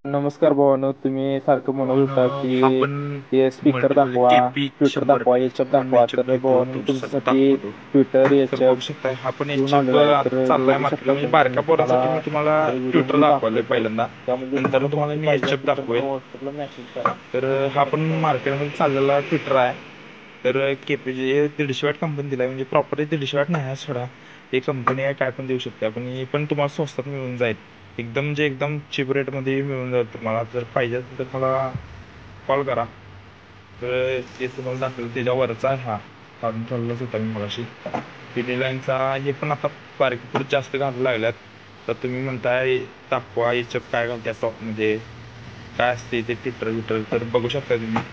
नमस्कार भावानो, तुम्ही सारखं म्हणत होता हा की पण हे स्पीकर मल्टीपल दाखवा, केपी ट्विटर 100 दाखवा, एचएफ म्हणून दाखवा. एचएफ तर घेतो भावानो, तुमच्यासाठी तुमच्यासाठी दाखवतो. ट्विटर तर एचएफ बघू शकता हा पण घेऊन एचएफ आलेला आहे. तर आता चाललाय बघू मार्केटला. शकता म्हणजे तुम्ही. बारक्या तुम्हाला पोरांसाठी मी तुम्हाला ट्विटर व्हिडिओमध्ये दाखवलंय दाखवतो. पहिल्यांदा, त्यामध्ये नंतर तुम्हाला तुम्हाला कोणती मी पाहिजे एचएफ असेल तर मला दाखवेल. व्हॉट्सअपला मेसेज करा. तर हा पण मार्केटमध्ये चाललेला ट्विटर आहे. तर केपीजी 150 वॅट कंपनी दिलाय, म्हणजे प्रॉपर 150 वॅट नाही आहे सोडा. ही कंपनी आहे, काय पण देऊ शकते आपण. ही पण तुम्हाला स्वस्तात मिळून जाईल, एकदम एकदम चीप रेटमध्ये मिळून जाईल. तुम्हाला जर पाहिजे असेल तर मला कॉल करा. तर ते तुम्हाला दाखवेल. त्याच्यावरचा आहे हा, काढून ठेवलाच होता मी मगाशी. लाईनचा हे पण आता बारीक पुढे जास्त घालायला लागल्यात. तर तुम्ही म्हणताय दाखवा याच्यात काय घालत्या टॉपमध्ये, काय असते ते ट्विटर विटर. तर बघू शकता तुम्ही.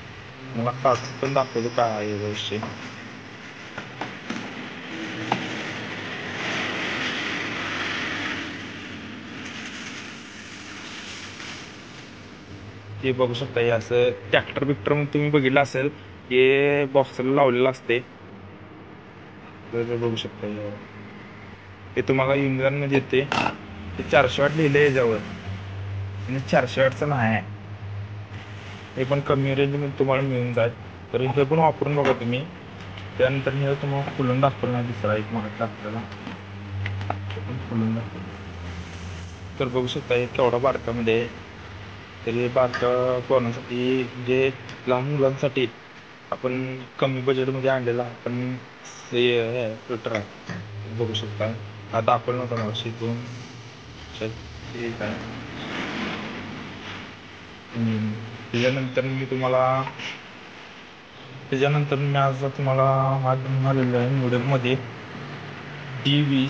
मला काढून पण दाखवतो काय आहे याचा विषय. ते बघू शकता. हे असं ट्रॅक्टर बिक्टर मग तुम्ही बघितलं असेल, हे बॉक्सला लावलेलं असते. तर बघू शकता हे तुम्हाला इंग्लंडमध्ये येते. ते 400 वॅट लिहिले याच्यावर, म्हणजे 400 वॅटचं नाही आहे. हे पण कमी रेंजमध्ये तुम्हाला मिळून जाईल. तर हे पण वापरून बघा तुम्ही. त्यानंतर हे तुम्हाला खुलून दाखवलं नाही, दुसरा एक मागं आपल्याला खुलून दाखवलं. तर बघू शकता हे केवढा बारकामध्ये आहे. तरी बारका पोरांसाठी, म्हणजे लहान मुलांसाठी आपण कमी बजेटमध्ये आणलेला आपण हे ट्विटर आहे. बघू शकता. हा दाखवलं नव्हता मला शिकून. ठीक आहे. त्याच्यानंतर मी आज तुम्हाला हा घेऊन आलेलो आहे मॉडेलमध्ये D20.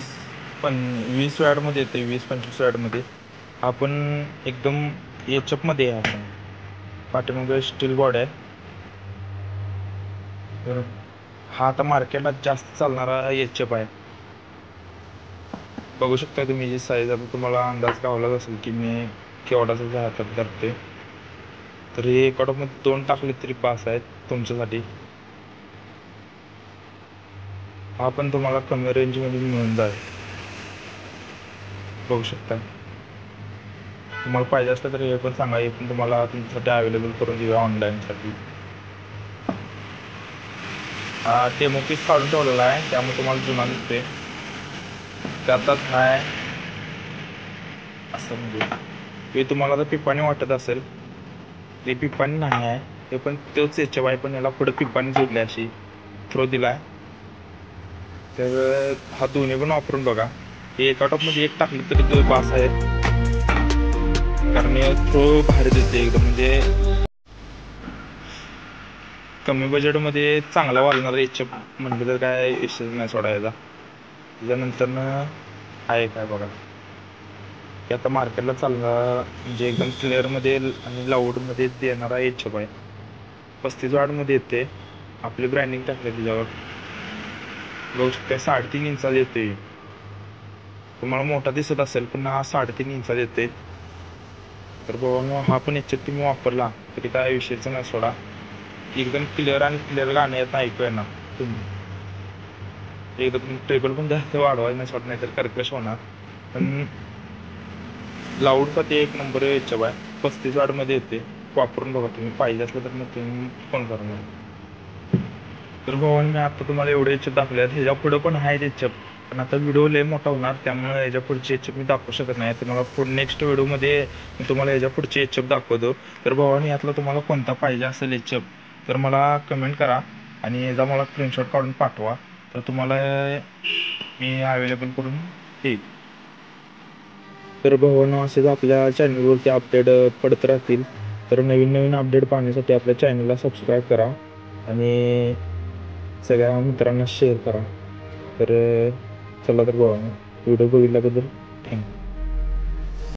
20 वॅटमध्ये येते, 20-25 वॅटमध्ये. आपण एकदम एचअपमध्ये आहे. आपण पाठीमागे स्टील बॉडी आहे. तर हा आता मार्केटला जास्त चालणारा एचएफ आहे. बघू शकता तुम्ही जी साईज. आता तुम्हाला अंदाज गावलाच असेल की मी केवढाचा हातात धरते. तर हे एकाडमध्ये 2 टाकले तरी पास आहेत तुमच्यासाठी. हा पण तुम्हाला कमी रेंजमध्ये मिळून जाईल. बघू शकता. तुम्हाला पाहिजे असलं तर हे पण सांगा, हे पण तुम्हाला तुमच्यासाठी अवेलेबल करून देऊया ऑनलाईनसाठी. डेमो पीस काढून ठेवलेला आहे, त्यामुळे तुम्हाला जुना दिसते. त्यातच आहे असं, म्हणजे हे तुम्हाला जर पिपाणी वाटत असेल, ते पिपाणी नाही आहे. हे पण तोच याच्या आहे, पण याला पुढे पिपाणी जोडली अशी थ्रो दिलाय. तर हा दोन्ही पण वापरून बघा. हे एका टॉपमध्ये एक टाकलं तरी तो पास आहे, कारण थ्रो भारी देते एकदम. म्हणजे कमी बजेटमध्ये चांगला वाजणारा एचएफ म्हटलं तर काय विषय नाही सोडायचा. त्याच्यानंतर आहे काय बघा, की आता मार्केटला चालणार म्हणजे एकदम क्लिअरमध्ये आणि लाऊडमध्ये देणारा एचएफ आहे. 35 वॅटमध्ये येते. आपली ब्रँडिंग टाकले त्याच्यावर. बघू शकता 3.5 इंचात येते. तुम्हाला मोठा दिसत असेल, पण हा 3.5 इंचात येते. तर बाबा हा पण एचएफ तुम्ही वापरला तरी काय विषयच नाही सोडा. एकदम क्लिअर आणि क्लिअर गाणं येत नाही, ऐकूया ना तुम्ही. एकदम टेबल पण जास्त वाढवायचं नाही सोडा, नाही तर कर्कश होणार. पण लाऊडसाठी एक नंबर एचएफ आहे. 35 वॅटमध्ये येते. वापरून बघा तुम्ही. पाहिजे असलं तर मग तुम्ही फोन करा मला. तर भावांनी मी आता तुम्हाला एवढे एचएफ दाखवले आहेत. ह्याच्या पुढं पण आहेत एचएफ, पण आता व्हिडिओ लय मोठा होणार, त्यामुळे याच्या पुढचे एचएफ मी दाखवू शकत नाही. तुम्हाला नेक्स्ट व्हिडिओमध्ये मी तुम्हाला याच्या पुढचे एचएफ दाखवतो. तर भावांनी यातला तुम्हाला कोणता पाहिजे असेल एचएफ, तर मला कमेंट करा आणि याचा मला स्क्रीनशॉट काढून पाठवा. तर तुम्हाला मी अवेलेबल करून देईल. तर भावांनो, असेच आपल्या चॅनलवरती अपडेट पडत राहतील. तर नवीन अपडेट पाहण्यासाठी आपल्या चॅनलला सबस्क्राईब करा आणि सगळ्या मित्रांना शेअर करा. तर चला तर भावांनो, व्हिडिओ बघितल्याबद्दल थँक्यू.